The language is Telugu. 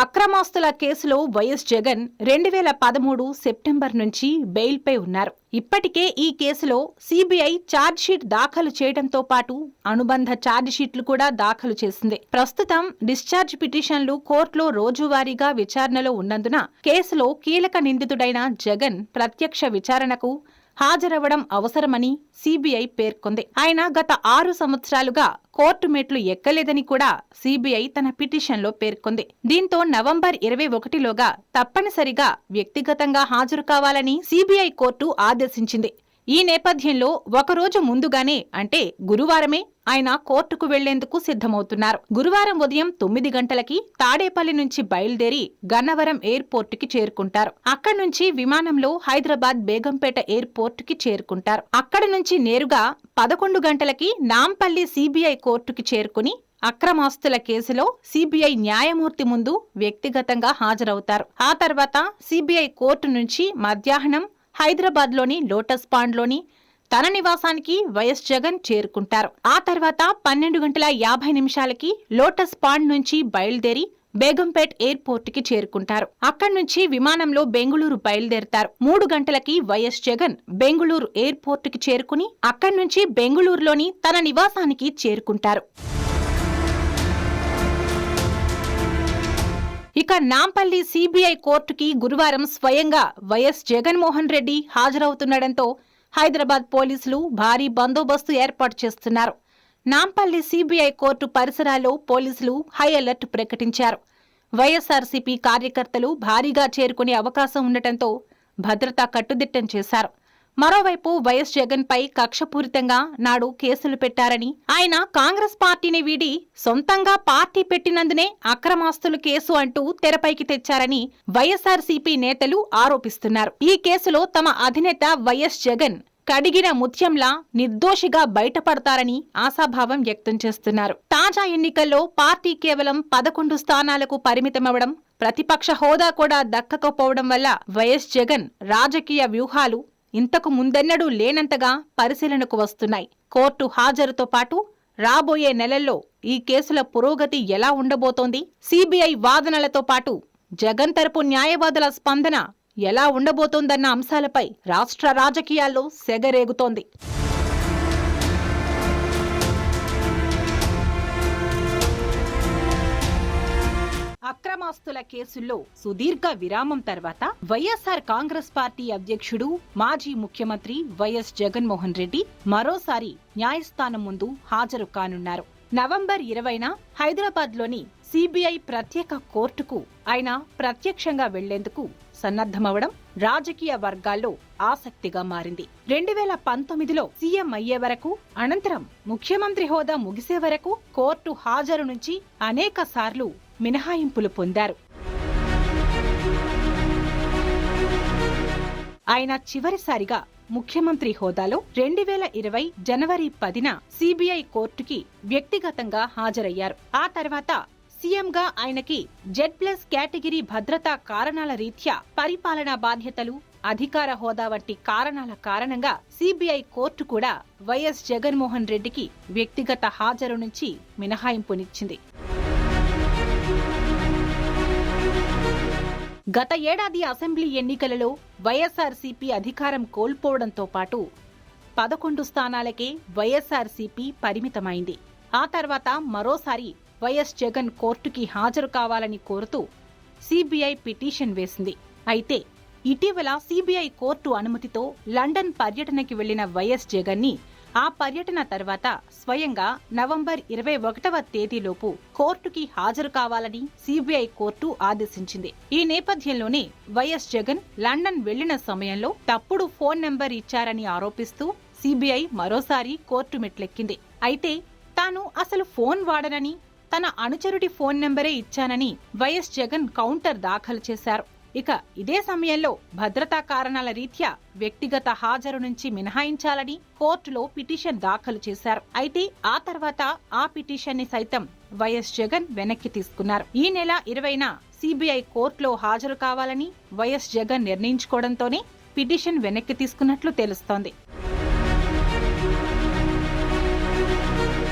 అక్రమాస్తుల కేసులో వైఎస్ జగన్ 2013 సెప్టెంబర్ నుంచి బెయిల్పై ఉన్నారు. ఇప్పటికే ఈ కేసులో సిబిఐ ఛార్జ్షీట్ దాఖలు చేయడంతో పాటు అనుబంధ ఛార్జ్షీట్లు కూడా దాఖలు చేసింది. ప్రస్తుతం డిశ్చార్జ్ పిటిషన్లు కోర్టులో రోజువారీగా విచారణలో ఉన్నందున కేసులో కీలక నిందితుడైన జగన్ ప్రత్యక్ష విచారణకు హాజరవ్వడం అవసరమని సిబిఐ పేర్కొంది. ఆయన గత 6 సంవత్సరాలుగా కోర్టు మెట్లు ఎక్కలేదని కూడా సిబిఐ తన పిటిషన్లో పేర్కొంది. దీంతో నవంబర్ 21లోగా తప్పనిసరిగా వ్యక్తిగతంగా హాజరు కావాలని సిబిఐ కోర్టు ఆదేశించింది. ఈ నేపథ్యంలో ఒకరోజు ముందుగానే అంటే గురువారమే ఆయన కోర్టుకు వెళ్లేందుకు సిద్ధమవుతున్నారు. గురువారం ఉదయం 9 గంటలకి తాడేపల్లి నుంచి బయలుదేరి గన్నవరం ఎయిర్పోర్టుకి చేరుకుంటారు. అక్కడి నుంచి విమానంలో హైదరాబాద్ బేగంపేట ఎయిర్పోర్టుకి చేరుకుంటారు. అక్కడి నుంచి నేరుగా 11 గంటలకి నాంపల్లి సిబిఐ కోర్టుకి చేరుకుని అక్రమాస్తుల కేసులో సిబిఐ న్యాయమూర్తి ముందు వ్యక్తిగతంగా హాజరవుతారు. ఆ తర్వాత సిబిఐ కోర్టు నుంచి మధ్యాహ్నం హైదరాబాద్లోని లోటస్ పాండ్లోని తన నివాసానికి వైఎస్ జగన్ చేరుకుంటారు. ఆ తర్వాత 12:50 లోటస్ పాండ్ నుంచి బయలుదేరి బేగంపేట్ ఎయిర్పోర్టుకి చేరుకుంటారు. అక్కడి నుంచి విమానంలో బెంగుళూరు బయలుదేరతారు. 3 గంటలకి వైఎస్ జగన్ బెంగుళూరు ఎయిర్పోర్టుకి చేరుకుని అక్కడి నుంచి బెంగుళూరులోని తన నివాసానికి చేరుకుంటారు. ఇక నాంపల్లి సిబిఐ కోర్టుకి గురువారం స్వయంగా వైఎస్ జగన్మోహన్ రెడ్డి హాజరవుతుండటంతో హైదరాబాద్ పోలీసులు భారీ బందోబస్తు ఏర్పాటు చేస్తున్నారు. నాంపల్లి సిబిఐ కోర్టు పరిసరాల్లో పోలీసులు హై అలర్ట్ ప్రకటించారు. వైఎస్ఆర్సీపీ కార్యకర్తలు భారీగా చేరుకునే అవకాశం ఉండటంతో భద్రత కట్టుదిట్టం చేశారు. మరోవైపు వైఎస్ జగన్ పై కక్షపూరితంగా నాడు కేసులు పెట్టారని, ఆయన కాంగ్రెస్ పార్టీని వీడి సొంతంగా పార్టీ పెట్టినందునే అక్రమాస్తుల కేసు అంటూ తెరపైకి తెచ్చారని వైఎస్ఆర్సీపీ నేతలు ఆరోపిస్తున్నారు. ఈ కేసులో తమ అధినేత వైఎస్ జగన్ కడిగిన ముత్యంలా నిర్దోషిగా బయటపడతారని ఆశాభావం వ్యక్తం చేస్తున్నారు. తాజా ఎన్నికల్లో పార్టీ కేవలం 11 స్థానాలకు పరిమితమవడం, ప్రతిపక్ష హోదా కూడా దక్కకపోవడం వల్ల వైఎస్ జగన్ రాజకీయ వ్యూహాలు ఇంతకు ముందెన్నడూ లేనంతగా పరిశీలనకు వస్తున్నాయి. కోర్టు హాజరుతో పాటు రాబోయే నెలల్లో ఈ కేసుల పురోగతి ఎలా ఉండబోతోంది, సిబిఐ వాదనలతో పాటు జగన్ తరపు న్యాయవాదుల స్పందన ఎలా ఉండబోతోందన్న అంశాలపై రాష్ట్ర రాజకీయాల్లో సెగరేగుతోంది. అక్రమాస్తుల కేసుల్లో సుదీర్ఘ విరామం తర్వాత వైఎస్ఆర్ కాంగ్రెస్ పార్టీ అధ్యక్షుడు మాజీ ముఖ్యమంత్రి వైఎస్ జగన్మోహన్ రెడ్డి మరోసారి న్యాయస్థానం ముందు హాజరు కానున్నారు. నవంబర్ 20న హైదరాబాద్లోని సిబిఐ ప్రత్యేక కోర్టుకు ఆయన ప్రత్యక్షంగా వెళ్లేందుకు సన్నద్ధమవడం రాజకీయ వర్గాల్లో ఆసక్తిగా మారింది. 2019లో సీఎం అయ్యే వరకు, అనంతరం ముఖ్యమంత్రి హోదా ముగిసే వరకు కోర్టు హాజరు నుంచి అనేక సార్లు మినహాయింపులు పొందారు. ఆయన చివరిసారిగా ముఖ్యమంత్రి హోదాలో 2020 జనవరి 10న సిబిఐ కోర్టుకి వ్యక్తిగతంగా హాజరయ్యారు. ఆ తర్వాత సీఎంగా ఆయనకి Z+ కేటగిరీ భద్రతా కారణాల రీత్యా పరిపాలనా బాధ్యతలు, అధికార హోదా వంటి కారణాల కారణంగా సిబిఐ కోర్టు కూడా వైఎస్ జగన్మోహన్ రెడ్డికి వ్యక్తిగత హాజరు నుంచి మినహాయింపునిచ్చింది. గత ఏడాది అసెంబ్లీ ఎన్నికలలో వైఎస్ఆర్సీపీ అధికారం కోల్పోవడంతో పాటు 11 స్థానాలకే వైఎస్ఆర్సీపీ పరిమితమైంది. ఆ తర్వాత మరోసారి వైఎస్ జగన్ కోర్టుకి హాజరు కావాలని కోరుతూ సిబిఐ పిటిషన్ వేసింది. అయితే ఇటీవల సిబిఐ కోర్టు అనుమతితో లండన్ పర్యటనకి వెళ్లిన వైఎస్ జగన్ని ఆ పర్యటన తర్వాత స్వయంగా నవంబర్ 21వ తేదీలోపు కోర్టుకి హాజరు కావాలని సిబిఐ కోర్టు ఆదేశించింది. ఈ నేపథ్యంలోనే వైఎస్ జగన్ లండన్ వెళ్లిన సమయంలో తప్పుడు ఫోన్ నెంబర్ ఇచ్చారని ఆరోపిస్తూ సిబిఐ మరోసారి కోర్టు మెట్లెక్కింది. అయితే తాను అసలు ఫోన్ వాడనని, తన అనుచరుడి ఫోన్ నెంబరే ఇచ్చానని వైఎస్ జగన్ కౌంటర్ దాఖలు చేశారు. ఇక ఇదే సమయంలో భద్రతా కారణాల రీత్యా వ్యక్తిగత హాజరు నుంచి మినహాయించాలని కోర్టులో పిటిషన్ దాఖలు చేశారు. అయితే ఆ తర్వాత ఆ పిటిషన్ ని సైతం వైఎస్ జగన్ వెనక్కి తీసుకున్నారు. ఈ నెల 20న సిబిఐ కోర్టులో హాజరు కావాలని వైఎస్ జగన్ నిర్ణయించుకోవడంతోనే పిటిషన్ వెనక్కి తీసుకున్నట్లు తెలుస్తోంది.